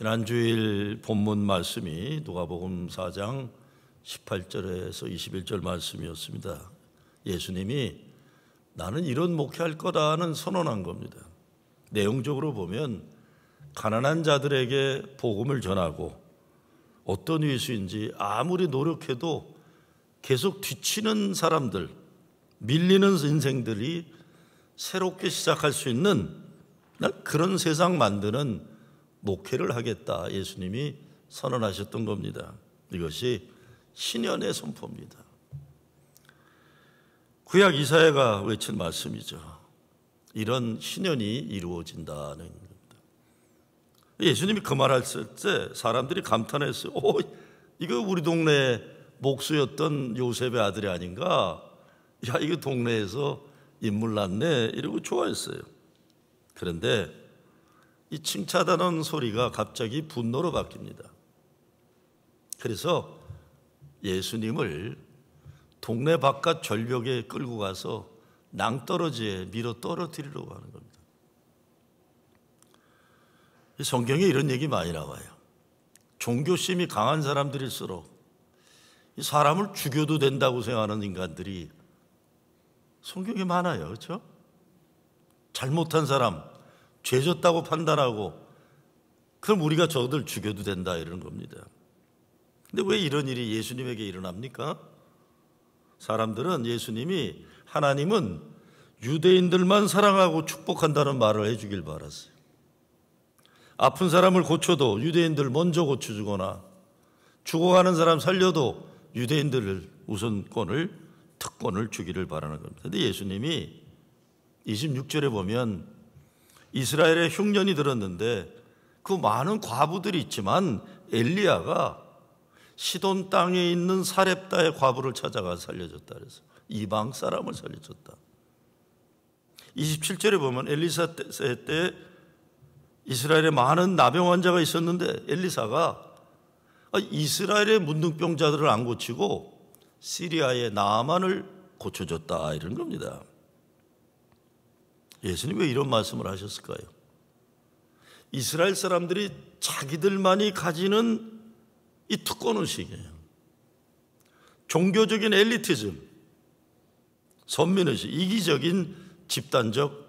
지난 주일 본문 말씀이 누가복음 4장 18절에서 21절 말씀이었습니다. 예수님이 나는 이런 목회할 거다는 선언한 겁니다. 내용적으로 보면 가난한 자들에게 복음을 전하고 어떤 위수인지 아무리 노력해도 계속 뒤치는 사람들, 밀리는 인생들이 새롭게 시작할 수 있는 그런 세상 만드는 목회를 하겠다, 예수님이 선언하셨던 겁니다. 이것이 신년의 선포입니다. 구약 이사야가 외친 말씀이죠. 이런 신년이 이루어진다는 겁니다. 예수님이 그 말했을 때 사람들이 감탄했어요. 이거 우리 동네 목수였던 요셉의 아들이 아닌가? 야, 이거 동네에서 인물 났네, 이러고 좋아했어요. 그런데 이 칭찬하는 소리가 갑자기 분노로 바뀝니다. 그래서 예수님을 동네 바깥 절벽에 끌고 가서 낭떠러지에 밀어 떨어뜨리려고 하는 겁니다. 성경에 이런 얘기 많이 나와요. 종교심이 강한 사람들일수록 사람을 죽여도 된다고 생각하는 인간들이 성경에 많아요. 그렇죠? 잘못한 사람, 죄졌다고 판단하고 그럼 우리가 저들 죽여도 된다 이러는 겁니다. 근데 왜 이런 일이 예수님에게 일어납니까? 사람들은 예수님이 하나님은 유대인들만 사랑하고 축복한다는 말을 해주길 바랐어요. 아픈 사람을 고쳐도 유대인들 먼저 고쳐주거나 죽어가는 사람 살려도 유대인들을 우선권을, 특권을 주기를 바라는 겁니다. 그런데 예수님이 26절에 보면 이스라엘의 흉년이 들었는데 그 많은 과부들이 있지만 엘리야가 시돈 땅에 있는 사렙다의 과부를 찾아가 살려줬다 그래서 이방 사람을 살려줬다. 27절에 보면 엘리사 때 이스라엘에 많은 나병 환자가 있었는데 엘리사가 이스라엘의 문둥병자들을 안 고치고 시리아의 나아만을 고쳐줬다 이런 겁니다. 예수님이 왜 이런 말씀을 하셨을까요? 이스라엘 사람들이 자기들만이 가지는 이 특권의식이에요. 종교적인 엘리티즘, 선민의식, 이기적인 집단적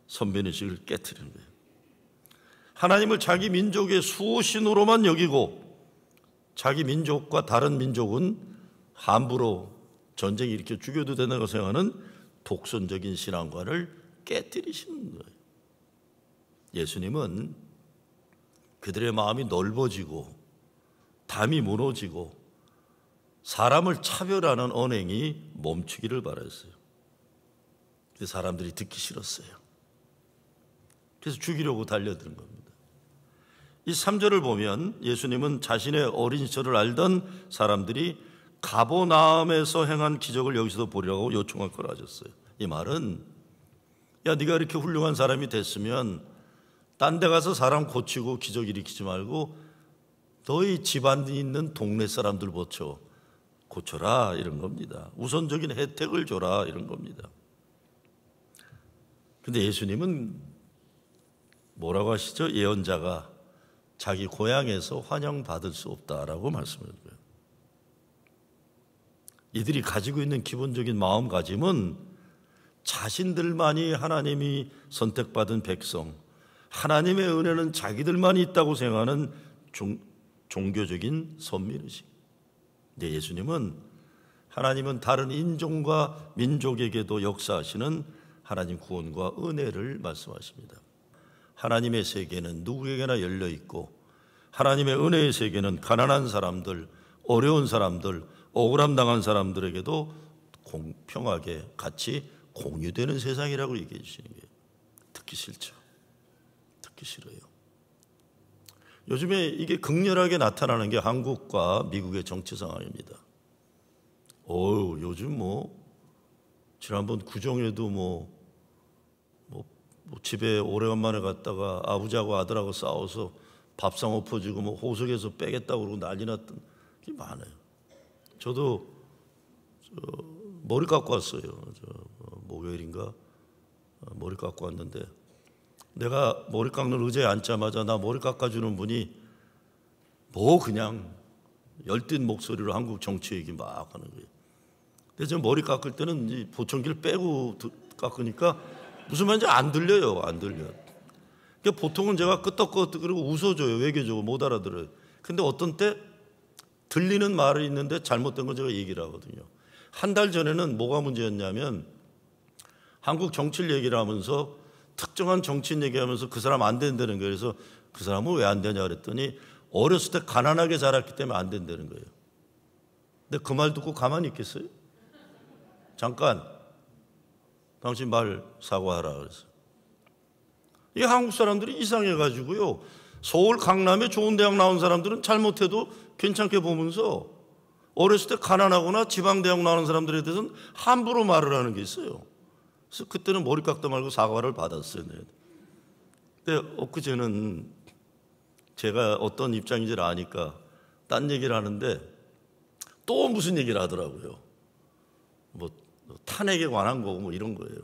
선민의식을 깨트리는 거예요. 하나님을 자기 민족의 수호신으로만 여기고 자기 민족과 다른 민족은 함부로 전쟁 일으켜 죽여도 된다고 생각하는 독선적인 신앙관을 깨뜨리시는 거예요. 예수님은 그들의 마음이 넓어지고 담이 무너지고 사람을 차별하는 언행이 멈추기를 바랐어요. 근데 사람들이 듣기 싫었어요. 그래서 죽이려고 달려드는 겁니다. 이 3절을 보면 예수님은 자신의 어린 시절을 알던 사람들이 가버나움에서 행한 기적을 여기서도 보려고 요청할 거라 하셨어요. 이 말은 야, 네가 이렇게 훌륭한 사람이 됐으면 딴 데 가서 사람 고치고 기적 일으키지 말고 너희 집안에 있는 동네 사람들 고쳐라 이런 겁니다. 우선적인 혜택을 줘라 이런 겁니다. 근데 예수님은 뭐라고 하시죠? 예언자가 자기 고향에서 환영받을 수 없다라고 말씀을 드려요. 이들이 가지고 있는 기본적인 마음가짐은 자신들만이 하나님이 선택받은 백성, 하나님의 은혜는 자기들만이 있다고 생각하는 종교적인 선민의식. 근데 예수님은 하나님은 다른 인종과 민족에게도 역사하시는 하나님 구원과 은혜를 말씀하십니다. 하나님의 세계는 누구에게나 열려 있고 하나님의 은혜의 세계는 가난한 사람들, 어려운 사람들, 억울함 당한 사람들에게도 공평하게 같이 공유되는 세상이라고 얘기해 주시는 거예요. 듣기 싫죠. 듣기 싫어요. 요즘에 이게 극렬하게 나타나는 게 한국과 미국의 정치 상황입니다. 요즘 지난번 구정에도 집에 오래간만에 갔다가 아버지하고 아들하고 싸워서 밥상 엎어지고 호석에서 빼겠다고 그러고 난리 났던 게 많아요. 저도 머리 깎고 왔어요. 목요일인가 머리 깎고 왔는데 내가 머리 깎는 의자에 앉자마자 나 머리 깎아주는 분이 뭐 그냥 열띤 목소리로 한국 정치 얘기 막 하는 거예요. 근데 저 머리 깎을 때는 이 보청기를 빼고 깎으니까 무슨 말인지 안 들려요. 안 들려요. 그러니까 보통은 제가 끄떡끄떡거리고 웃어줘요. 외교적으로 못 알아들어요. 근데 어떤 때 들리는 말이 있는데 잘못된 거 제가 얘기를 하거든요. 한 달 전에는 뭐가 문제였냐면 한국 정치를 얘기를 하면서 특정한 정치인 얘기하면서 그 사람 안 된다는 거예요. 그래서 그 사람은 왜 안 되냐 그랬더니 어렸을 때 가난하게 자랐기 때문에 안 된다는 거예요. 근데 그 말 듣고 가만히 있겠어요? 잠깐 당신 말 사과하라 그랬어요. 이 한국 사람들이 이상해가지고요. 서울 강남에 좋은 대학 나온 사람들은 잘못해도 괜찮게 보면서 어렸을 때 가난하거나 지방대학 나오는 사람들에 대해서는 함부로 말을 하는 게 있어요. 그래서 그때는 머리 깎다 말고 사과를 받았어요. 근데 엊그제는 제가 어떤 입장인지를 아니까 딴 얘기를 하는데 또 무슨 얘기를 하더라고요. 뭐 탄핵에 관한 거고 뭐 이런 거예요.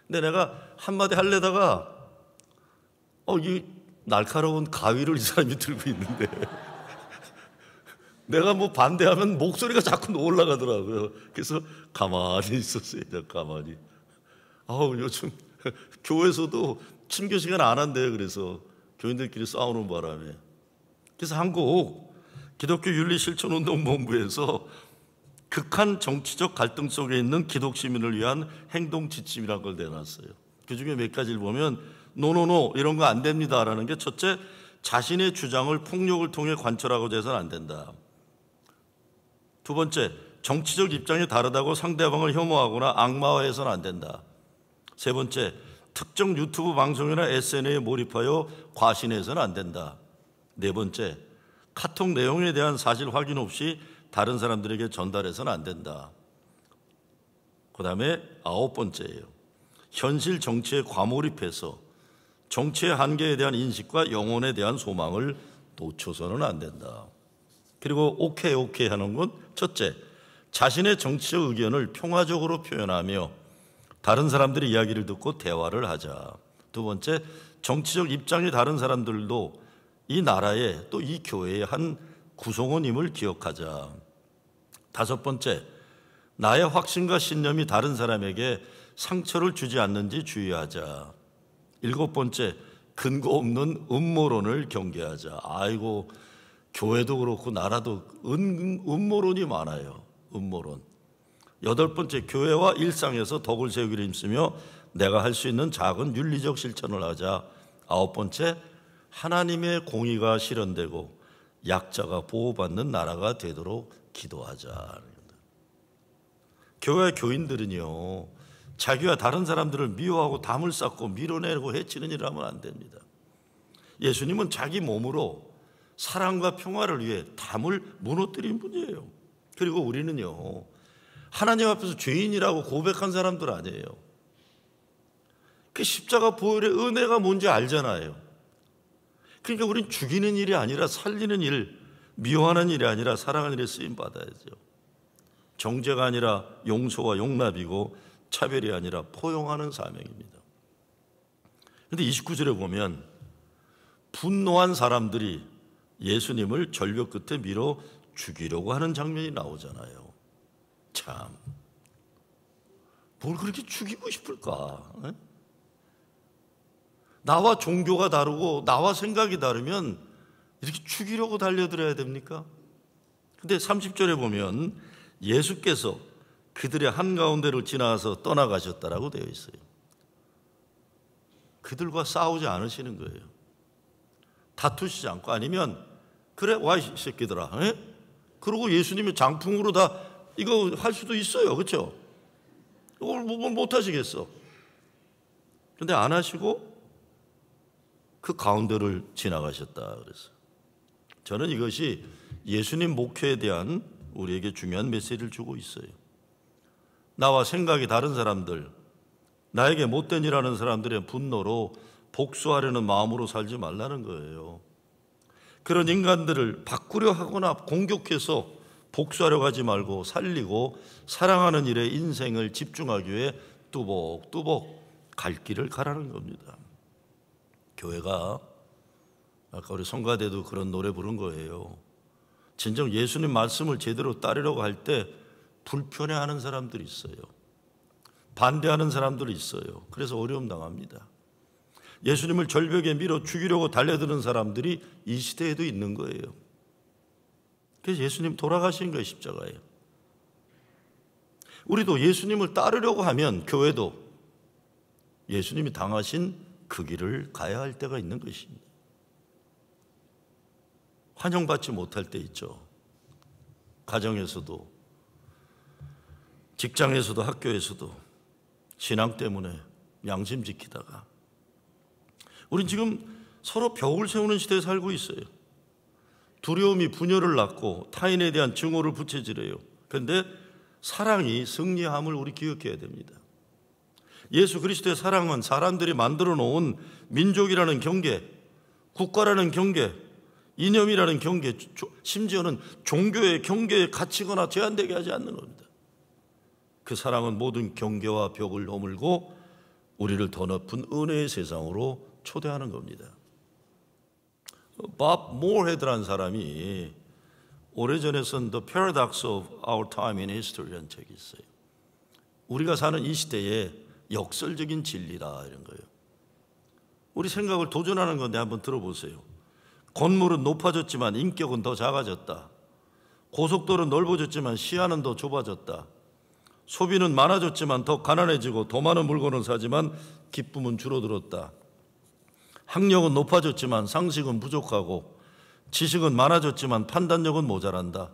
근데 내가 한마디 하려다가 이 날카로운 가위를 이 사람이 들고 있는데 내가 뭐 반대하면 목소리가 자꾸 올라가더라고요. 그래서 가만히 있었어요. 가만히. 요즘 교회에서도 친교 시간 안 한대요. 그래서 교인들끼리 싸우는 바람에. 그래서 한국 기독교 윤리실천운동본부에서 극한 정치적 갈등 속에 있는 기독 시민을 위한 행동 지침이라는 걸 내놨어요. 그 중에 몇 가지를 보면 노노노 이런 거 안 됩니다라는 게 첫째, 자신의 주장을 폭력을 통해 관철하고자 해서는 안 된다. 두 번째, 정치적 입장이 다르다고 상대방을 혐오하거나 악마화해서는 안 된다. 세 번째, 특정 유튜브 방송이나 SNS에 몰입하여 과신해서는 안 된다. 네 번째, 카톡 내용에 대한 사실 확인 없이 다른 사람들에게 전달해서는 안 된다. 그 다음에 아홉 번째예요. 현실 정치에 과몰입해서 정치의 한계에 대한 인식과 영혼에 대한 소망을 놓쳐서는 안 된다. 그리고 오케이 하는 건 첫째, 자신의 정치적 의견을 평화적으로 표현하며 다른 사람들의 이야기를 듣고 대화를 하자. 두 번째, 정치적 입장이 다른 사람들도 이 나라의 또 이 교회의 한 구성원임을 기억하자. 다섯 번째, 나의 확신과 신념이 다른 사람에게 상처를 주지 않는지 주의하자. 일곱 번째, 근거 없는 음모론을 경계하자. 아이고, 교회도 그렇고 나라도 음모론이 많아요. 음모론. 여덟 번째, 교회와 일상에서 덕을 세우기를 힘쓰며 내가 할 수 있는 작은 윤리적 실천을 하자. 아홉 번째, 하나님의 공의가 실현되고 약자가 보호받는 나라가 되도록 기도하자. 교회 교인들은요, 자기와 다른 사람들을 미워하고 담을 쌓고 밀어내고 해치는 일을 하면 안 됩니다. 예수님은 자기 몸으로 사랑과 평화를 위해 담을 무너뜨린 분이에요. 그리고 우리는요, 하나님 앞에서 죄인이라고 고백한 사람들 아니에요. 그 십자가 보혈의 은혜가 뭔지 알잖아요. 그러니까 우리는 죽이는 일이 아니라 살리는 일, 미워하는 일이 아니라 사랑하는 일에 쓰임 받아야죠. 정죄가 아니라 용서와 용납이고 차별이 아니라 포용하는 사명입니다. 그런데 29절에 보면 분노한 사람들이 예수님을 절벽 끝에 밀어 죽이려고 하는 장면이 나오잖아요. 참, 뭘 그렇게 죽이고 싶을까? 에? 나와 종교가 다르고 나와 생각이 다르면 이렇게 죽이려고 달려들어야 됩니까? 근데 30절에 보면 예수께서 그들의 한가운데를 지나서 떠나가셨다라고 되어 있어요. 그들과 싸우지 않으시는 거예요. 다투시지 않고, 아니면 그래 와 이 새끼들아, 에? 그러고 예수님이 장풍으로 다 이거 할 수도 있어요. 그렇죠? 이걸 못 하시겠어. 그런데 안 하시고 그 가운데를 지나가셨다 그랬어요. 저는 이것이 예수님 목회에 대한 우리에게 중요한 메시지를 주고 있어요. 나와 생각이 다른 사람들, 나에게 못된 일하는 사람들의 분노로 복수하려는 마음으로 살지 말라는 거예요. 그런 인간들을 바꾸려 하거나 공격해서 복수하려고 하지 말고 살리고 사랑하는 일에 인생을 집중하기 위해 뚜벅뚜벅 갈 길을 가라는 겁니다. 교회가 아까 우리 성가대도 그런 노래 부른 거예요. 진정 예수님 말씀을 제대로 따르려고 할 때 불편해하는 사람들이 있어요. 반대하는 사람들이 있어요. 그래서 어려움 당합니다. 예수님을 절벽에 밀어 죽이려고 달려드는 사람들이 이 시대에도 있는 거예요. 그래서 예수님 돌아가신 거예요, 십자가에. 우리도 예수님을 따르려고 하면 교회도 예수님이 당하신 그 길을 가야 할 때가 있는 것입니다. 환영받지 못할 때 있죠. 가정에서도, 직장에서도, 학교에서도 신앙 때문에 양심 지키다가 우린 지금 서로 벽을 세우는 시대에 살고 있어요. 두려움이 분열을 낳고 타인에 대한 증오를 부채질해요. 그런데 사랑이 승리함을 우리 기억해야 됩니다. 예수 그리스도의 사랑은 사람들이 만들어 놓은 민족이라는 경계, 국가라는 경계, 이념이라는 경계, 심지어는 종교의 경계에 갇히거나 제한되게 하지 않는 겁니다. 그 사랑은 모든 경계와 벽을 허물고 우리를 더 높은 은혜의 세상으로 초대하는 겁니다. 밥 모어헤드라는 사람이 오래전에 쓴 The Paradox of Our Time in History라는 책이 있어요. 우리가 사는 이 시대의 역설적인 진리다 이런 거예요. 우리 생각을 도전하는 건데 한번 들어보세요. 건물은 높아졌지만 인격은 더 작아졌다. 고속도로는 넓어졌지만 시야는 더 좁아졌다. 소비는 많아졌지만 더 가난해지고 더 많은 물건을 사지만 기쁨은 줄어들었다. 학력은 높아졌지만 상식은 부족하고 지식은 많아졌지만 판단력은 모자란다.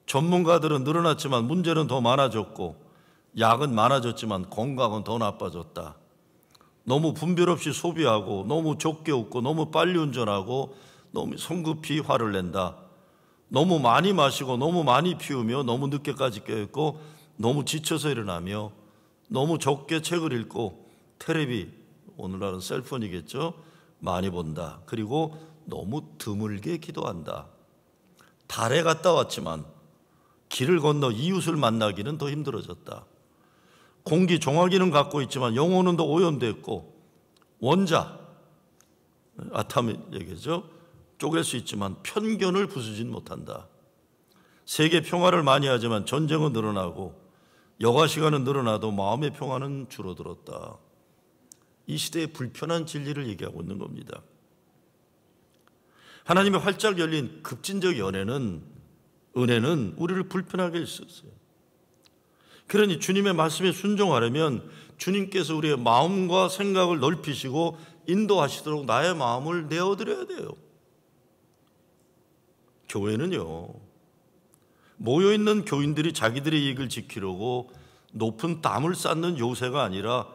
전문가들은 늘어났지만 문제는 더 많아졌고 약은 많아졌지만 건강은 더 나빠졌다. 너무 분별 없이 소비하고 너무 적게 웃고 너무 빨리 운전하고 너무 성급히 화를 낸다. 너무 많이 마시고 너무 많이 피우며 너무 늦게까지 깨어있고 너무 지쳐서 일어나며 너무 적게 책을 읽고 텔레비, 오늘날은 셀폰이겠죠, 많이 본다. 그리고 너무 드물게 기도한다. 달에 갔다 왔지만 길을 건너 이웃을 만나기는 더 힘들어졌다. 공기 정화기는 갖고 있지만 영혼은 더 오염됐고 원자, 아탐 얘기죠, 쪼갤 수 있지만 편견을 부수진 못한다. 세계 평화를 많이 하지만 전쟁은 늘어나고 여가 시간은 늘어나도 마음의 평화는 줄어들었다. 이 시대의 불편한 진리를 얘기하고 있는 겁니다. 하나님의 활짝 열린 급진적 은혜는 우리를 불편하게 했었어요. 그러니 주님의 말씀에 순종하려면 주님께서 우리의 마음과 생각을 넓히시고 인도하시도록 나의 마음을 내어드려야 돼요. 교회는요, 모여있는 교인들이 자기들의 이익을 지키려고 높은 담을 쌓는 요새가 아니라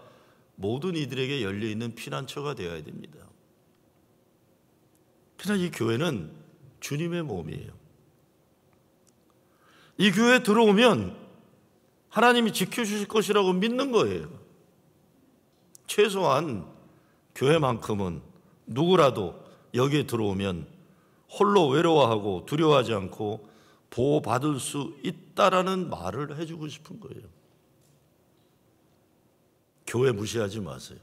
모든 이들에게 열려있는 피난처가 되어야 됩니다. 그러나 이 교회는 주님의 몸이에요. 이 교회에 들어오면 하나님이 지켜주실 것이라고 믿는 거예요. 최소한 교회만큼은 누구라도 여기에 들어오면 홀로 외로워하고 두려워하지 않고 보호받을 수 있다라는 말을 해주고 싶은 거예요. 교회 무시하지 마세요.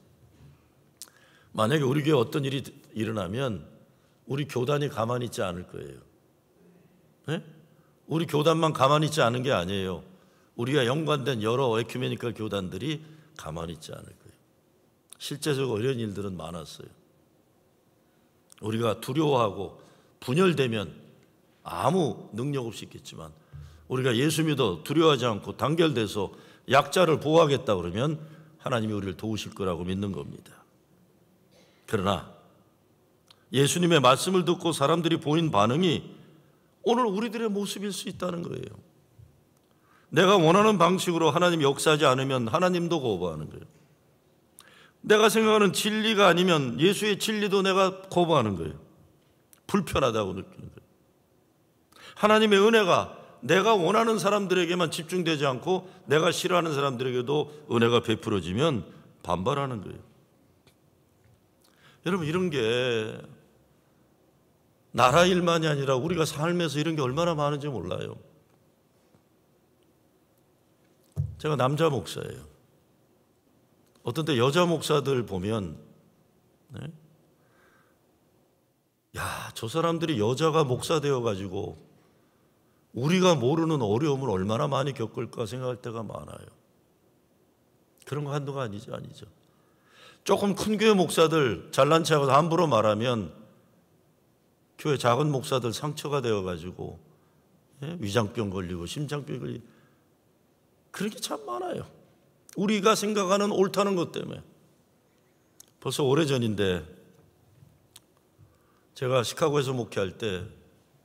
만약에 우리 교회에 어떤 일이 일어나면 우리 교단이 가만히 있지 않을 거예요. 네? 우리 교단만 가만히 있지 않은 게 아니에요. 우리가 연관된 여러 에큐메니컬 교단들이 가만히 있지 않을 거예요. 실제적으로 이런 일들은 많았어요. 우리가 두려워하고 분열되면 아무 능력 없이 있겠지만 우리가 예수 믿어 두려워하지 않고 단결돼서 약자를 보호하겠다 그러면 하나님이 우리를 도우실 거라고 믿는 겁니다. 그러나 예수님의 말씀을 듣고 사람들이 보인 반응이 오늘 우리들의 모습일 수 있다는 거예요. 내가 원하는 방식으로 하나님이 역사하지 않으면 하나님도 거부하는 거예요. 내가 생각하는 진리가 아니면 예수의 진리도 내가 거부하는 거예요. 불편하다고 느끼는 거예요. 하나님의 은혜가 내가 원하는 사람들에게만 집중되지 않고 내가 싫어하는 사람들에게도 은혜가 베풀어지면 반발하는 거예요. 여러분, 이런 게 나라 일만이 아니라 우리가 삶에서 이런 게 얼마나 많은지 몰라요. 제가 남자 목사예요. 어떤 때 여자 목사들 보면 저 사람들이 여자가 목사 되어가지고 우리가 모르는 어려움을 얼마나 많이 겪을까 생각할 때가 많아요. 그런 거 한두가 아니죠. 조금 큰 교회 목사들 잘난 체하고 함부로 말하면 교회 작은 목사들 상처가 되어가지고 위장병 걸리고 심장병 걸리고 그런 게 참 많아요. 우리가 생각하는 옳다는 것 때문에. 벌써 오래전인데 제가 시카고에서 목회할 때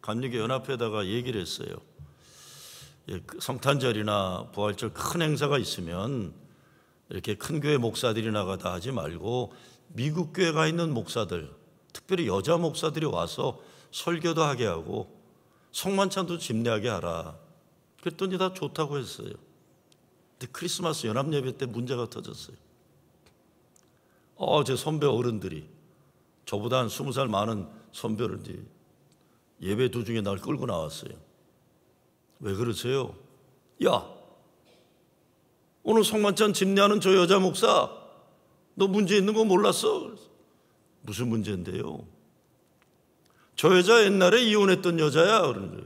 감리교 연합회에다가 얘기를 했어요. 성탄절이나 부활절 큰 행사가 있으면 이렇게 큰 교회 목사들이 나가다 하지 말고 미국 교회 가 있는 목사들, 특별히 여자 목사들이 와서 설교도 하게 하고 성만찬도 집례하게 하라. 그랬더니 다 좋다고 했어요. 근데 크리스마스 연합예배 때 문제가 터졌어요. 제 선배 어른들이 저보다 한 20살 많은 선배를 예배 도중에 날 끌고 나왔어요. 왜 그러세요? 야, 오늘 성만찬 집례하는 저 여자 목사 너 문제 있는 거 몰랐어? 무슨 문제인데요? 저 여자 옛날에 이혼했던 여자야 그러는 거예요.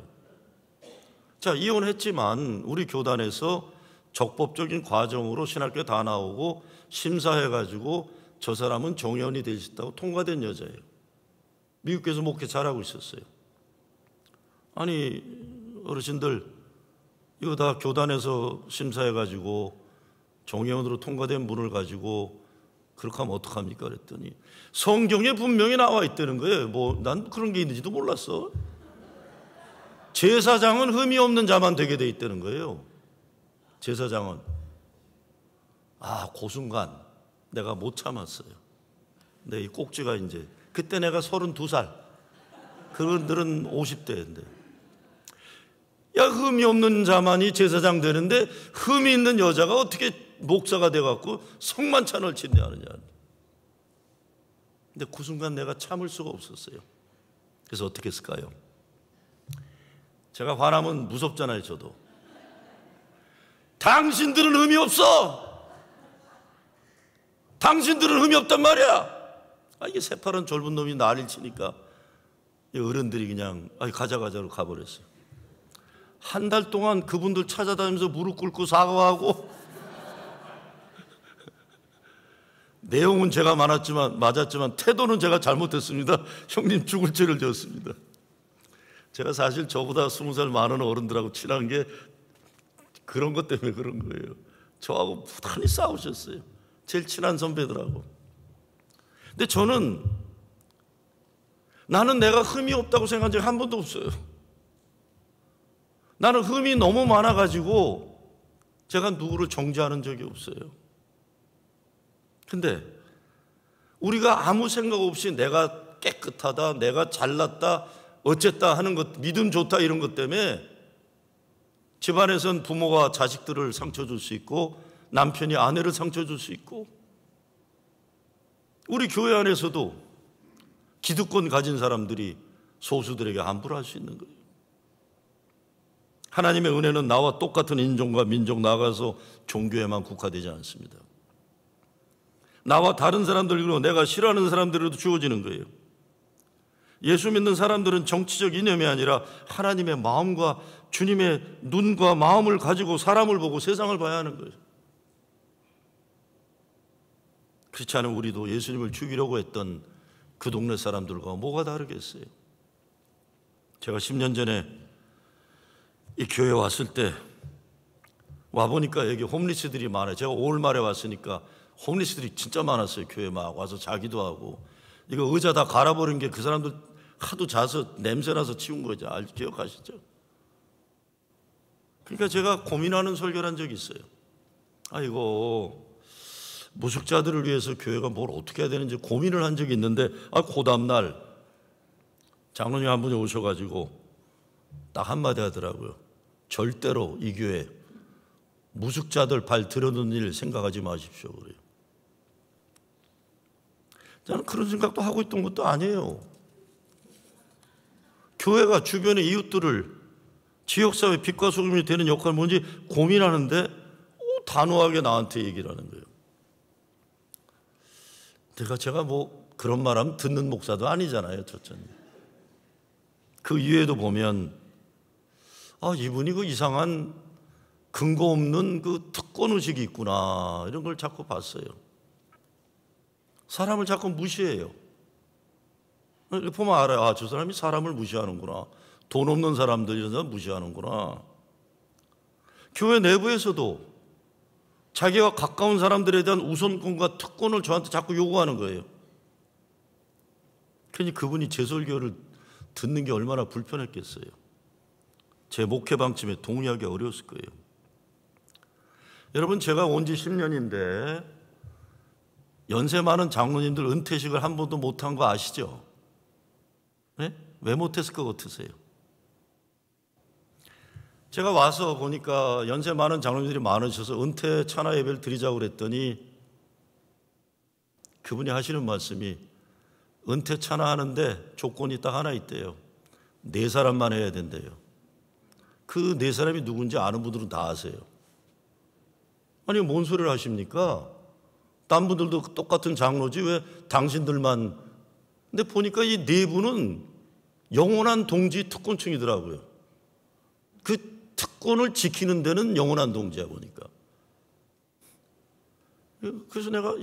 자, 이혼했지만 우리 교단에서 적법적인 과정으로 신학교 다 나오고 심사해가지고 저 사람은 정연이 될 수 있다고 통과된 여자예요. 미국에서 목회 잘하고 있었어요. 아니 어르신들 이거 다 교단에서 심사해가지고 정연으로 통과된 분을 가지고 그렇게 하면 어떡합니까? 그랬더니 성경에 분명히 나와 있다는 거예요. 난 그런 게 있는지도 몰랐어. 제사장은 흠이 없는 자만 되게 돼 있다는 거예요. 제사장은. 그 순간 내가 못 참았어요. 내 이 꼭지가 이제 그때 내가 32살. 그분들은 50대인데. 야, 흠이 없는 자만이 제사장 되는데 흠이 있는 여자가 어떻게 목사가 돼갖고 성만찬을 집례하느냐. 근데 그 순간 내가 참을 수가 없었어요. 그래서 어떻게 했을까요? 제가 화나면 무섭잖아요, 저도. 당신들은 흠이 없어. 당신들은 흠이 없단 말이야. 이게 새파란 젊은 놈이 난리를 치니까 어른들이 그냥 가자고 가버렸어요. 한 달 동안 그분들 찾아다니면서 무릎 꿇고 사과하고 내용은 제가 맞았지만 태도는 제가 잘못했습니다. 형님 죽을 죄를 지었습니다. 제가 사실 저보다 20살 많은 어른들하고 친한 게 그런 것 때문에 그런 거예요. 저하고 부단히 싸우셨어요. 제일 친한 선배들하고. 근데 나는 내가 흠이 없다고 생각한 적이 한 번도 없어요. 나는 흠이 너무 많아가지고 제가 누구를 정죄하는 적이 없어요. 근데 우리가 아무 생각 없이 내가 깨끗하다, 내가 잘났다, 어쨌다 하는 것, 믿음 좋다 이런 것 때문에 집안에선 부모가 자식들을 상처 줄 수 있고 남편이 아내를 상처 줄 수 있고 우리 교회 안에서도 기득권 가진 사람들이 소수들에게 함부로 할 수 있는 거예요. 하나님의 은혜는 나와 똑같은 인종과 민족 나가서 종교에만 국화되지 않습니다. 나와 다른 사람들 그리고 내가 싫어하는 사람들에도 주어지는 거예요. 예수 믿는 사람들은 정치적 이념이 아니라 하나님의 마음과 주님의 눈과 마음을 가지고 사람을 보고 세상을 봐야 하는 거예요. 그렇지 않으면 우리도 예수님을 죽이려고 했던 그 동네 사람들과 뭐가 다르겠어요? 제가 10년 전에 이 교회에 왔을 때 와보니까 여기 홈리스들이 많아요. 제가 5월 말에 왔으니까 홈리스들이 진짜 많았어요. 교회에 막 와서 자기도 하고 이거 의자 다 갈아버린 게 그 사람들 하도 자서 냄새나서 치운 거죠. 기억하시죠? 그러니까 제가 고민하는 설교를 한 적이 있어요. 무식자들을 위해서 교회가 뭘 어떻게 해야 되는지 고민을 한 적이 있는데 그 다음날 장로님 한 분이 오셔가지고 딱 한마디 하더라고요. 절대로 이 교회 무식자들 발 들여놓는 일 생각하지 마십시오. 그래요. 저는 그런 생각도 하고 있던 것도 아니에요. 교회가 주변의 이웃들을 지역사회 빛과 소금이 되는 역할이 뭔지 고민하는데 단호하게 나한테 얘기를 하는 거예요. 제가 그런 말하면 듣는 목사도 아니잖아요. 저처럼. 그 이후에도 보면 이분이 그 이상한 근거 없는 그 특권 의식이 있구나, 이런 걸 자꾸 봤어요. 사람을 자꾸 무시해요. 보면 알아요. 저 사람이 사람을 무시하는구나. 돈 없는 사람들 이런 사람 무시하는구나. 교회 내부에서도 자기와 가까운 사람들에 대한 우선권과 특권을 저한테 자꾸 요구하는 거예요. 괜히 그분이 제 설교를 듣는 게 얼마나 불편했겠어요. 제 목회 방침에 동의하기 어려웠을 거예요. 여러분, 제가 온 지 10년인데 연세 많은 장로님들 은퇴식을 한 번도 못한 거 아시죠? 네? 왜 못했을 것 같으세요? 제가 와서 보니까 연세 많은 장로님들이 많으셔서 은퇴 찬화 예배를 드리자고 그랬더니 그분이 하시는 말씀이, 은퇴 찬화하는데 조건이 딱 하나 있대요. 4사람만 해야 된대요. 그 4사람이 누군지 아는 분들은 다 아세요. 아니, 뭔 소리를 하십니까? 딴 분들도 똑같은 장로지 왜 당신들만. 근데 보니까 이 4분은 영원한 동지 특권층이더라고요. 그 특권을 지키는 데는 영원한 동지야 보니까. 그래서 내가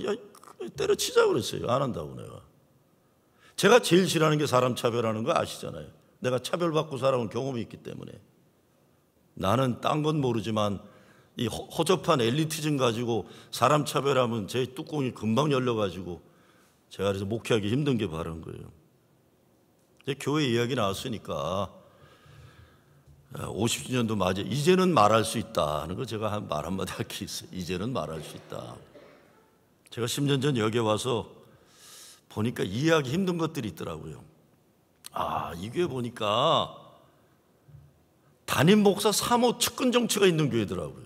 때려치자고 그랬어요. 안 한다고 내가. 제가 제일 싫어하는 게 사람 차별하는 거 아시잖아요. 내가 차별받고 살아온 경험이 있기 때문에. 나는 딴 건 모르지만 이 허접한 엘리티즘 가지고 사람 차별하면 제 뚜껑이 금방 열려가지고 제가 그래서 목회하기 힘든 게 바로 거예요. 교회 이야기 나왔으니까 50주년도 맞아. 이제는 말할 수 있다 하는 거 제가 말 한마디 할 게 있어요. 이제는 말할 수 있다. 제가 10년 전 여기에 와서 보니까 이해하기 힘든 것들이 있더라고요. 이 교회 보니까 담임 목사 사모 측근 정치가 있는 교회더라고요.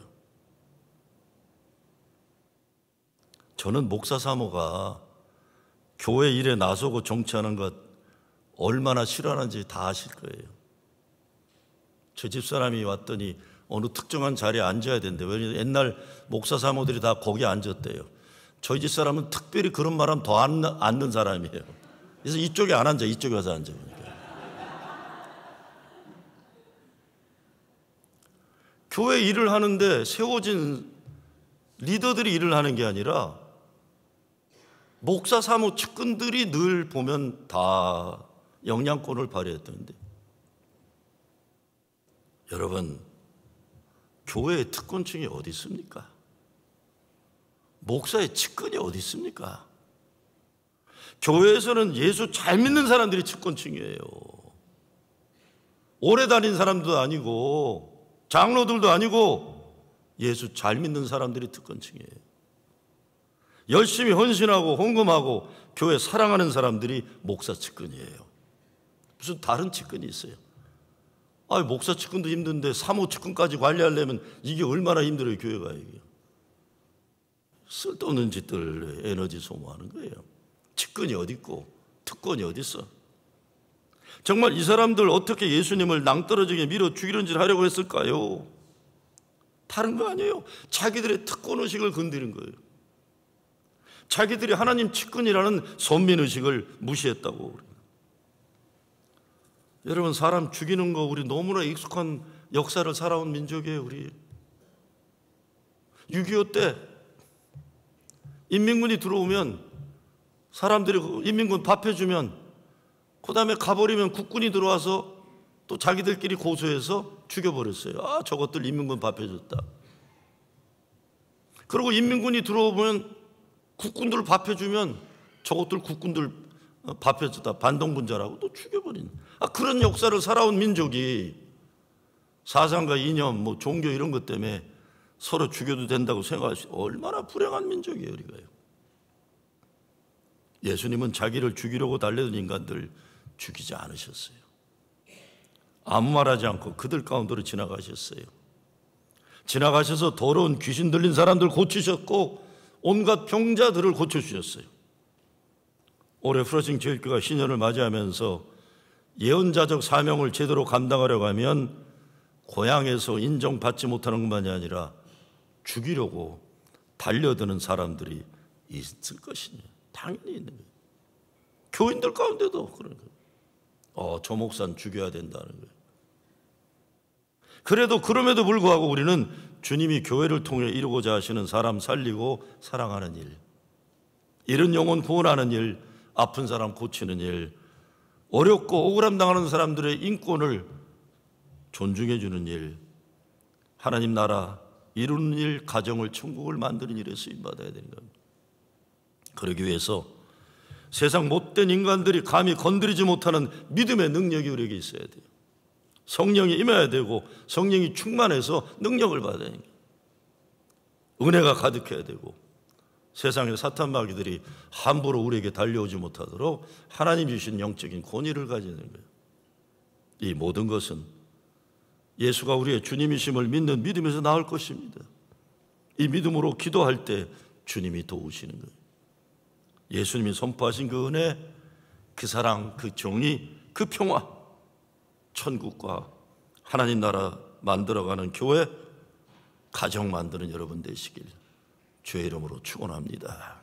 저는 목사 사모가 교회 일에 나서고 정치하는 것 얼마나 싫어하는지 다 아실 거예요. 저 집사람이 왔더니 어느 특정한 자리에 앉아야 된대. 왜냐하면 옛날 목사 사모들이 다 거기 앉았대요. 저희 집사람은 특별히 그런 말 하면 더 앉는 사람이에요. 그래서 이쪽에 안 앉아. 이쪽에 와서 앉아. 교회 일을 하는데 세워진 리더들이 일을 하는 게 아니라 목사 사모 측근들이 늘 보면 다 영향권을 발휘했던데, 여러분, 교회의 특권층이 어디 있습니까? 목사의 측근이 어디 있습니까? 교회에서는 예수 잘 믿는 사람들이 측권층이에요. 오래 다닌 사람도 아니고 장로들도 아니고 예수 잘 믿는 사람들이 특권층이에요. 열심히 헌신하고 헌금하고 교회 사랑하는 사람들이 목사 측근이에요. 무슨 다른 측근이 있어요? 목사 측근도 힘든데 사모 측근까지 관리하려면 이게 얼마나 힘들어요, 교회가. 이게 쓸데없는 짓들 에너지 소모하는 거예요. 측근이 어디 있고 특권이 어디 있어? 정말 이 사람들 어떻게 예수님을 낭떠러지게 밀어 죽이는 짓을 하려고 했을까요? 다른 거 아니에요. 자기들의 특권의식을 건드린 거예요. 자기들이 하나님 측근이라는 선민의식을 무시했다고. 여러분, 사람 죽이는 거 우리 너무나 익숙한 역사를 살아온 민족이에요. 우리 6.25 때 인민군이 들어오면 사람들이 인민군 밥 해주면 그 다음에 가버리면 국군이 들어와서 또 자기들끼리 고소해서 죽여버렸어요. 저것들 인민군 밥 해줬다. 그리고 인민군이 들어오면 국군들 밥 해주면 저것들 국군들 밥 해줬다. 반동분자라고 또 죽여버린. 그런 역사를 살아온 민족이 사상과 이념, 종교 이런 것 때문에 서로 죽여도 된다고 생각할 수, 얼마나 불행한 민족이에요, 우리가요. 예수님은 자기를 죽이려고 달려든 인간들 죽이지 않으셨어요. 아무 말하지 않고 그들 가운데로 지나가셨어요. 지나가셔서 더러운 귀신 들린 사람들 고치셨고 온갖 병자들을 고쳐주셨어요. 올해 프로싱 제일교회가 신년을 맞이하면서 예언자적 사명을 제대로 감당하려고 하면 고향에서 인정받지 못하는 것만이 아니라 죽이려고 달려드는 사람들이 있을 것이니 당연히 있는 거예요. 교인들 가운데도 그런 거예요. 저 목사는 죽여야 된다는 거예요. 그럼에도 불구하고 우리는 주님이 교회를 통해 이루고자 하시는 사람 살리고 사랑하는 일, 잃은 영혼 구원하는 일, 아픈 사람 고치는 일, 어렵고 억울함 당하는 사람들의 인권을 존중해 주는 일, 하나님 나라 이루는 일, 가정을 천국을 만드는 일에 쓰임받아야 되는 겁니다. 그러기 위해서 세상 못된 인간들이 감히 건드리지 못하는 믿음의 능력이 우리에게 있어야 돼요. 성령이 임해야 되고 성령이 충만해서 능력을 받아야 돼요. 은혜가 가득해야 되고 세상의 사탄 마귀들이 함부로 우리에게 달려오지 못하도록 하나님 주신 영적인 권위를 가져야 되는 거예요. 이 모든 것은 예수가 우리의 주님이심을 믿는 믿음에서 나올 것입니다. 이 믿음으로 기도할 때 주님이 도우시는 거예요. 예수님이 선포하신 그 은혜, 그 사랑, 그 정의, 그 평화, 천국과 하나님 나라 만들어가는 교회, 가정 만드는 여러분 되시길 주의 이름으로 축원합니다.